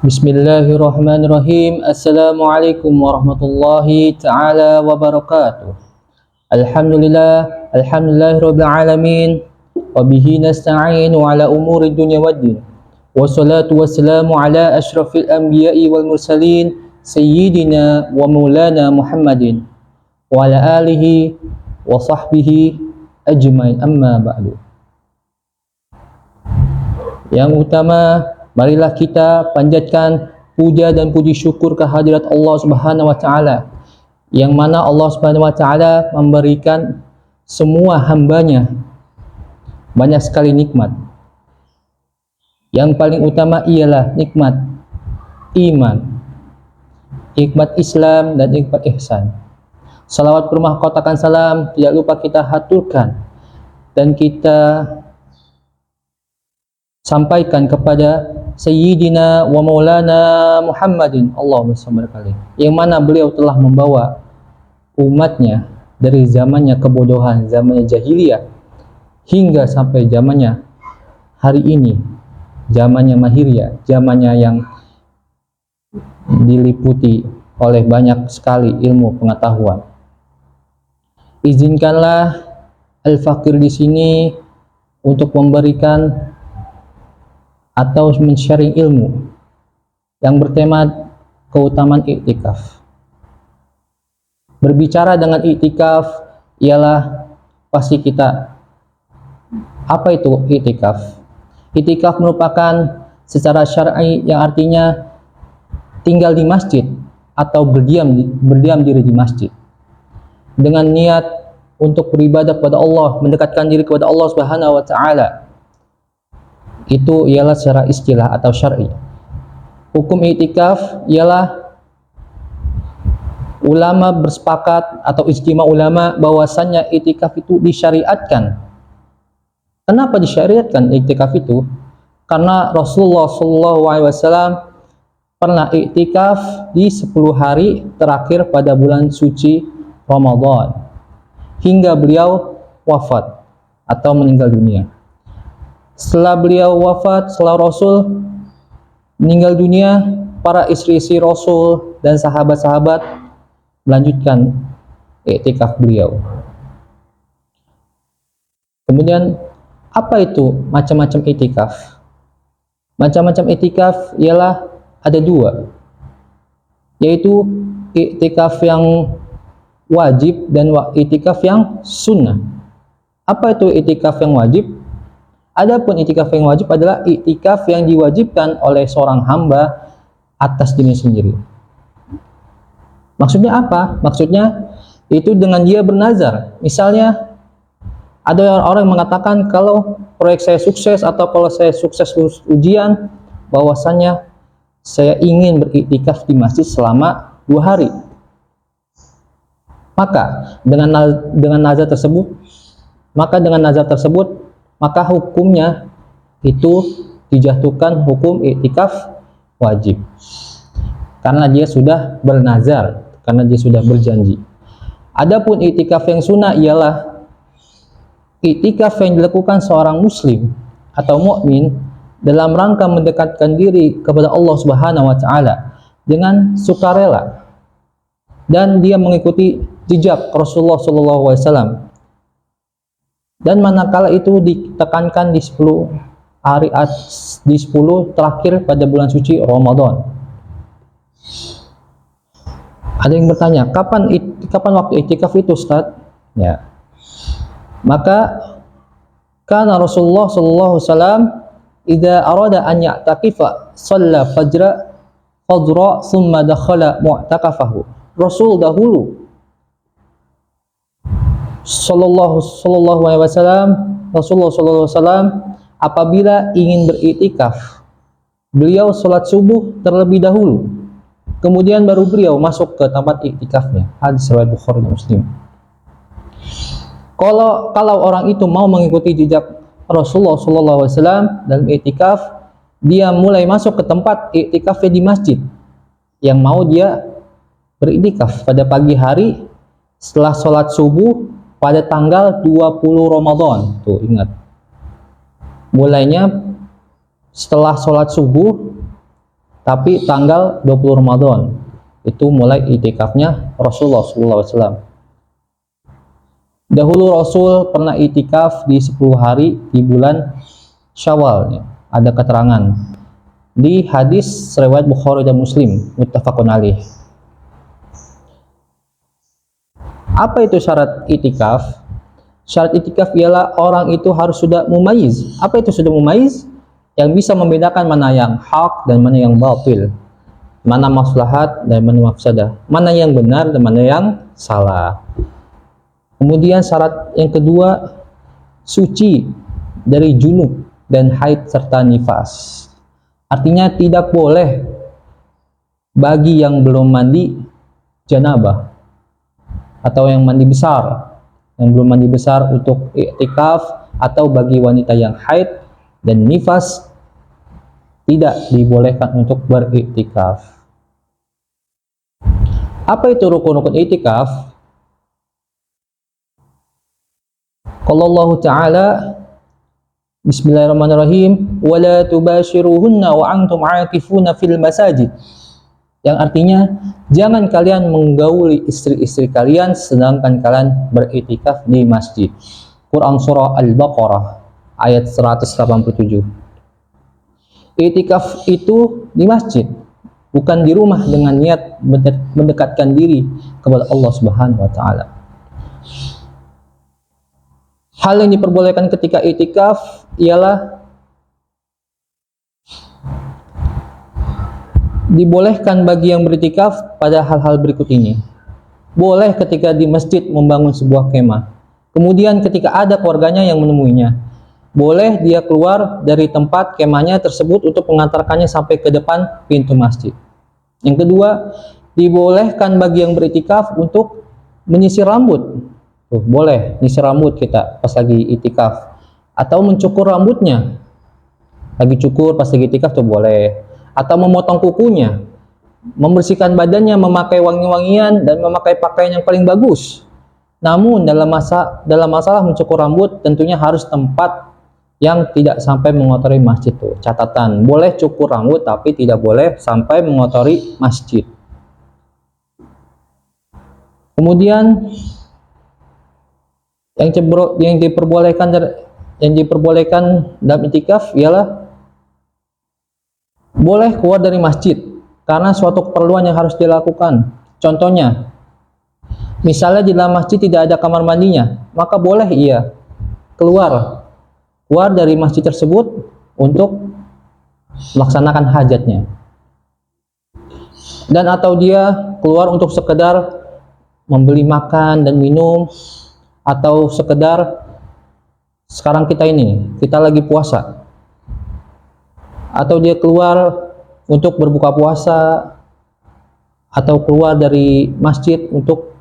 Bismillahirrahmanirrahim. Assalamualaikum warahmatullahi ta'ala wabarakatuh. Alhamdulillahirabbil alamin. Wabihi nasta'inu ala umuri dunya waddin. Wassalatu wassalamu ala asyrafil anbiya'i wal mursalin sayyidina wa maulana Muhammadin wa ala alihi wa sahbihi ajmain, amma ba'du. Yang utama, marilah kita panjatkan puja dan puji syukur kehadirat Allah Subhanahu wa taala, yang mana Allah Subhanahu wa taala memberikan semua hambanya banyak sekali nikmat. Yang paling utama ialah nikmat iman, nikmat Islam, dan nikmat ihsan. Salawat bermahkotakan salam tidak lupa kita haturkan dan kita sampaikan kepada Sayyidina wa Maulana Muhammadin, Allahumma shalli alaihi, yang mana beliau telah membawa umatnya dari zamannya kebodohan, zamannya jahiliyah, hingga sampai zamannya hari ini, zamannya mahiriyah, zamannya yang diliputi oleh banyak sekali ilmu pengetahuan. Izinkanlah Al-Fakir di sini untuk memberikan atau men-sharing ilmu yang bertema keutamaan iktikaf. Berbicara dengan iktikaf ialah pasti kita, apa itu iktikaf? Iktikaf merupakan secara syar'i yang artinya tinggal di masjid atau berdiam diri di masjid dengan niat untuk beribadah kepada Allah, mendekatkan diri kepada Allah Subhanahu wa taala. Itu ialah secara istilah atau syar'i. Hukum iktikaf ialah ulama bersepakat atau ijtima ulama bahwasannya iktikaf itu disyariatkan. Kenapa disyariatkan iktikaf itu? Karena Rasulullah SAW pernah iktikaf di 10 hari terakhir pada bulan suci Ramadan hingga beliau wafat atau meninggal dunia. Setelah beliau wafat, setelah Rasul meninggal dunia, para istri-istri Rasul dan sahabat-sahabat melanjutkan iktikaf beliau. Kemudian, apa itu macam-macam iktikaf? Macam-macam iktikaf ialah ada 2, yaitu iktikaf yang wajib dan iktikaf yang sunnah. Apa itu iktikaf yang wajib? Adapun iktikaf yang wajib adalah iktikaf yang diwajibkan oleh seorang hamba atas dirinya sendiri. Maksudnya apa? Maksudnya itu dengan dia bernazar. Misalnya ada orang yang mengatakan, kalau proyek saya sukses atau kalau saya sukses lulus ujian, bahwasannya saya ingin beriktikaf di masjid selama 2 hari. Maka dengan nazar tersebut maka hukumnya itu dijatuhkan hukum iktikaf wajib, karena dia sudah bernazar, karena dia sudah berjanji. Adapun iktikaf yang sunnah ialah iktikaf yang dilakukan seorang muslim atau mukmin dalam rangka mendekatkan diri kepada Allah Subhanahu wa taala dengan sukarela, dan dia mengikuti jejak Rasulullah SAW. Dan manakala itu ditekankan di 10 hari, di 10 terakhir pada bulan suci Ramadan. Ada yang bertanya, kapan waktu iktikaf itu, Ustaz? Ya. Maka karena Rasulullah sallallahu alaihi wasallam idza arada an ya'taqifa shalla fajra thumma dakhala mu'takafahu. Rasul dahulu Rasulullah SAW apabila ingin beriktikaf, beliau sholat subuh terlebih dahulu, kemudian baru beliau masuk ke tempat iktikafnya. Hadis riwayat Bukhari dan Muslim. Kalau orang itu mau mengikuti jejak Rasulullah SAW dalam iktikaf, dia mulai masuk ke tempat iktikafnya di masjid yang mau dia beriktikaf pada pagi hari setelah sholat subuh pada tanggal 20 Ramadan. Tuh, ingat, mulainya setelah sholat subuh Tapi tanggal 20 Ramadan itu mulai itikafnya Rasulullah SAW. Dahulu Rasul pernah itikaf di 10 hari di bulan Syawal. Ada keterangan di hadis riwayat Bukhari dan Muslim, muttafaqun alaih. Apa itu syarat itikaf? Syarat itikaf ialah orang itu harus sudah mumayyiz. Apa itu sudah mumayyiz? Yang bisa membedakan mana yang hak dan mana yang batil, mana maslahat dan mana mafsadah, mana yang benar dan mana yang salah. Kemudian syarat yang kedua, suci dari junub dan haid serta nifas. Artinya tidak boleh bagi yang belum mandi janabah atau yang mandi besar, yang belum mandi besar untuk iktikaf, atau bagi wanita yang haid dan nifas tidak dibolehkan untuk beriktikaf. Apa itu rukun-rukun iktikaf? Qala Allah Ta'ala, Bismillahirrahmanirrahim, wala tubashiruhunna wa antum aakifuna fil masajid. Yang artinya, jangan kalian menggauli istri-istri kalian sedangkan kalian beriktikaf di masjid. Quran surah Al-Baqarah ayat 187. Iktikaf itu di masjid, bukan di rumah dengan niat mendekatkan diri kepada Allah Subhanahu wa taala. Hal yang diperbolehkan ketika iktikaf ialah dibolehkan bagi yang beriktikaf pada hal-hal berikut ini. Boleh ketika di masjid membangun sebuah kemah. Kemudian ketika ada keluarganya yang menemuinya, boleh dia keluar dari tempat kemahnya tersebut untuk mengantarkannya sampai ke depan pintu masjid. Yang kedua, dibolehkan bagi yang beriktikaf untuk menyisir rambut. Boleh nyisir rambut kita pas lagi iktikaf, atau mencukur rambutnya lagi cukur pas lagi iktikaf tuh boleh, atau memotong kukunya, membersihkan badannya, memakai wangi-wangian dan memakai pakaian yang paling bagus. Namun dalam masalah mencukur rambut tentunya harus tempat yang tidak sampai mengotori masjid tuh. Catatan, boleh cukur rambut tapi tidak boleh sampai mengotori masjid. Kemudian yang diperbolehkan dalam iktikaf ialah boleh keluar dari masjid karena suatu keperluan yang harus dilakukan. Contohnya, misalnya di dalam masjid tidak ada kamar mandinya, maka boleh ia keluar dari masjid tersebut untuk melaksanakan hajatnya. Dan atau dia keluar untuk sekedar membeli makan dan minum, atau sekedar sekarang kita lagi puasa, atau dia keluar untuk berbuka puasa, atau keluar dari masjid untuk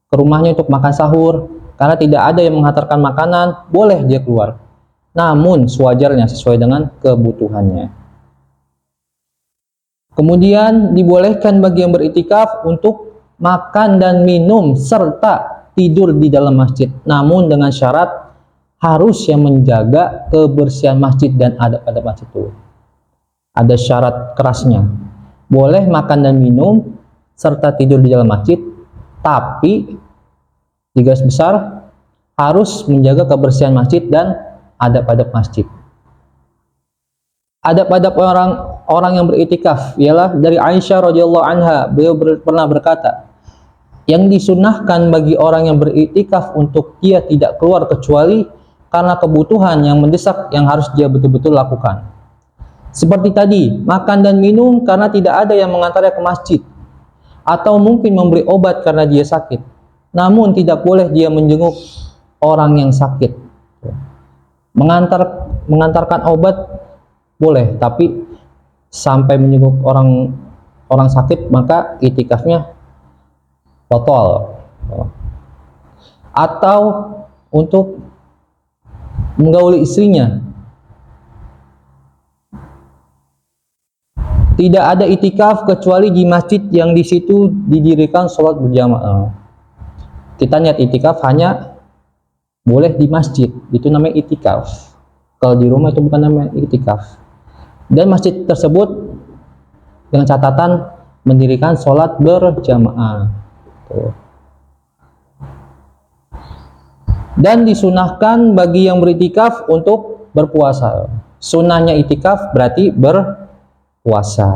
ke rumahnya untuk makan sahur karena tidak ada yang menghantarkan makanan, boleh dia keluar, namun sewajarnya sesuai dengan kebutuhannya. Kemudian dibolehkan bagi yang beriktikaf untuk makan dan minum serta tidur di dalam masjid, namun dengan syarat harus yang menjaga kebersihan masjid dan adab-adab masjid itu. Ada syarat kerasnya. Boleh makan dan minum serta tidur di dalam masjid, tapi di garis besar harus menjaga kebersihan masjid dan adab-adab masjid. Adab-adab orang yang beriktikaf ialah dari Aisyah radhiyallahu anha, beliau pernah berkata, yang disunahkan bagi orang yang beriktikaf untuk dia tidak keluar kecuali karena kebutuhan yang mendesak yang harus dia betul-betul lakukan. Seperti tadi, makan dan minum karena tidak ada yang mengantarnya ke masjid, atau mungkin memberi obat karena dia sakit. Namun tidak boleh dia menjenguk orang yang sakit. Mengantarkan obat boleh, tapi sampai menjenguk orang sakit maka iktikafnya batal. Atau untuk menggauli istrinya. Tidak ada iktikaf kecuali di masjid yang di situ didirikan sholat berjamaah. Kita niat iktikaf hanya boleh di masjid, itu namanya iktikaf. Kalau di rumah itu bukan namanya iktikaf. Dan masjid tersebut dengan catatan mendirikan sholat berjamaah. Tuh. Dan disunahkan bagi yang beriktikaf untuk berpuasa. Sunnahnya itikaf berarti berpuasa.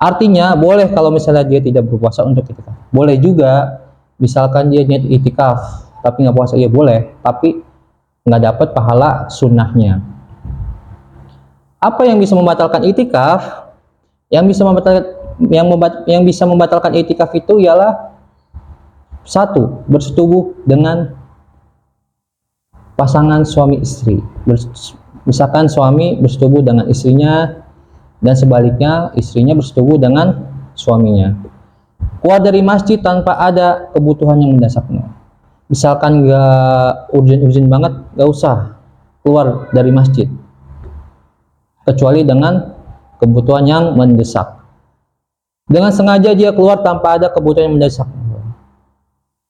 Artinya boleh kalau misalnya dia tidak berpuasa untuk itikaf. Boleh juga misalkan dia niat itikaf tapi nggak puasa, ya boleh, tapi nggak dapat pahala sunnahnya. Apa yang bisa membatalkan itikaf? Yang bisa membatalkan itikaf itu ialah satu, bersetubuh dengan pasangan suami istri. Misalkan suami bersetubuh dengan istrinya dan sebaliknya istrinya bersetubuh dengan suaminya. Keluar dari masjid tanpa ada kebutuhan yang mendasarnya. Misalkan gak urgent banget, gak usah keluar dari masjid kecuali dengan kebutuhan yang mendesak. Dengan sengaja dia keluar tanpa ada kebutuhan yang mendesak.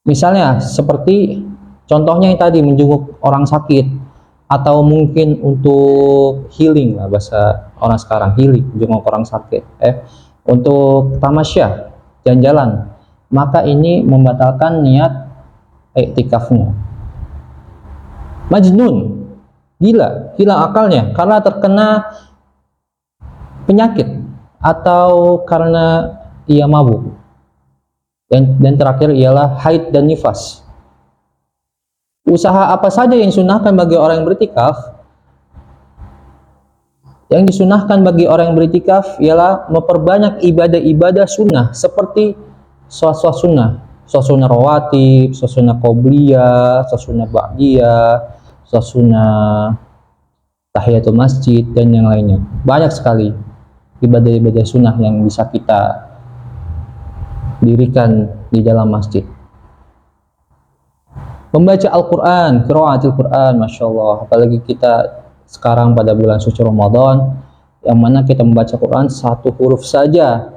Misalnya seperti contohnya yang tadi, menjenguk orang sakit, atau mungkin untuk healing lah, bahasa orang sekarang, healing, menjenguk orang sakit, untuk tamasya, jalan-jalan, maka ini membatalkan niat iktikafnya. Majnun, gila, hilang akalnya karena terkena penyakit atau karena ia mabuk. Dan terakhir ialah haid dan nifas. Usaha apa saja yang disunahkan bagi orang yang beriktikaf? Yang disunahkan bagi orang yang beriktikaf ialah memperbanyak ibadah-ibadah sunnah seperti sholat sunnah rawatib, sholat sunnah qobliyah, sholat sunnah ba'diyah, sholat sunnah tahiyatul masjid, dan yang lainnya. Banyak sekali ibadah-ibadah sunnah yang bisa kita dirikan di dalam masjid. Membaca Al-Quran, qiraatul Quran, Masya Allah, apalagi kita sekarang pada bulan suci Ramadan, yang mana kita membaca Quran satu huruf saja,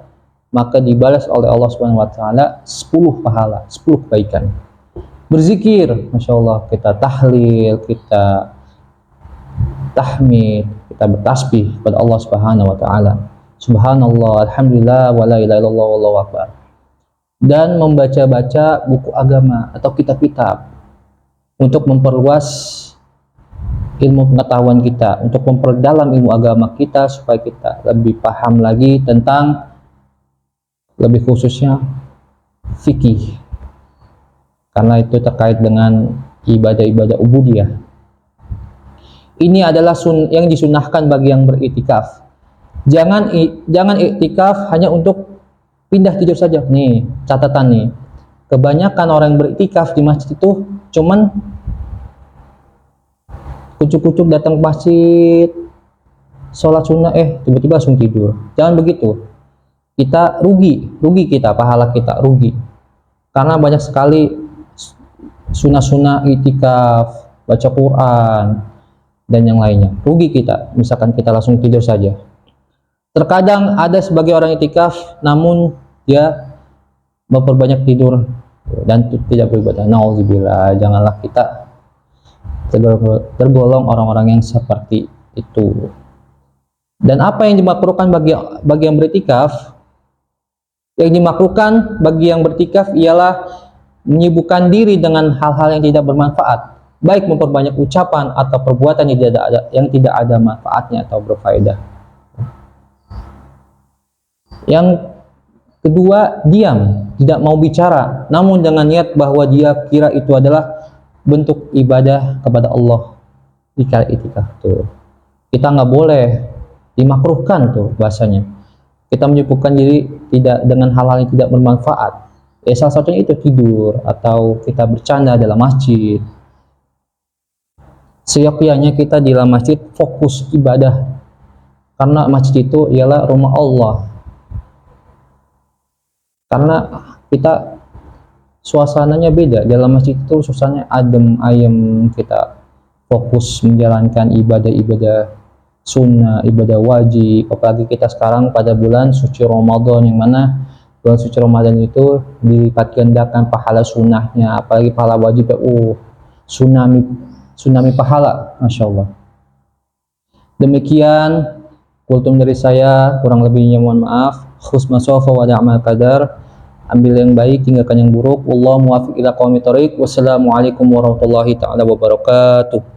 maka dibalas oleh Allah Subhanahu wa Ta'ala 10 pahala, 10 kebaikan. Berzikir, Masya Allah, kita tahlil, kita tahmid, kita bertasbih kepada Allah Subhanahu wa Ta'ala. Subhanallah, alhamdulillah, wa la ilaha illallah, wallahu akbar. Dan membaca-baca buku agama atau kitab-kitab untuk memperluas ilmu pengetahuan kita, untuk memperdalam ilmu agama kita supaya kita lebih paham lagi tentang, lebih khususnya fikih, karena itu terkait dengan ibadah-ibadah ubudiyah. Ini adalah yang disunahkan bagi yang beriktikaf. Jangan iktikaf hanya untuk pindah tidur saja. Nih catatan nih, kebanyakan orang yang beriktikaf di masjid itu cuman kucuk-kucuk datang ke masjid, sholat sunnah, tiba-tiba langsung tidur. Jangan begitu. Kita rugi kita, pahala kita rugi. Karena banyak sekali sunnah-sunnah iktikaf, baca Quran, dan yang lainnya. Rugi kita, misalkan kita langsung tidur saja. Terkadang ada sebagai orang iktikaf, namun dia memperbanyak tidur dan tidak beribadah. Nauzubillah, janganlah kita tergolong orang-orang yang seperti itu. Dan apa yang dimakruhkan bagi yang beriktikaf? Yang dimakruhkan bagi yang beriktikaf ialah menyibukkan diri dengan hal-hal yang tidak bermanfaat, baik memperbanyak ucapan atau perbuatan yang tidak ada manfaatnya atau berfaedah. Yang kedua, diam, tidak mau bicara, namun dengan niat bahwa dia kira itu adalah bentuk ibadah kepada Allah di kala iktikaf. Tuh, kita nggak boleh, dimakruhkan tuh bahasanya. Kita menyibukkan diri tidak dengan hal-hal yang tidak bermanfaat. Salah satunya itu tidur atau kita bercanda dalam masjid. Seyogyanya kita di dalam masjid fokus ibadah, karena masjid itu ialah rumah Allah. Karena kita suasananya beda, dalam masjid itu suasananya adem ayem, kita fokus menjalankan ibadah-ibadah sunnah, ibadah wajib. Apalagi kita sekarang pada bulan suci Ramadan, yang mana bulan suci Ramadan itu dilipat gandakan pahala sunnahnya, apalagi pahala wajib, tsunami pahala, Masya Allah. Demikian Kultum dari saya, kurang lebihnya mohon maaf. Khusma sofa wa da'mal qadar. Ambil yang baik, tinggalkan yang buruk. Wallahu muwaffiq ila aqwamit thoriq. Wassalamualaikum warahmatullahi taala wabarakatuh.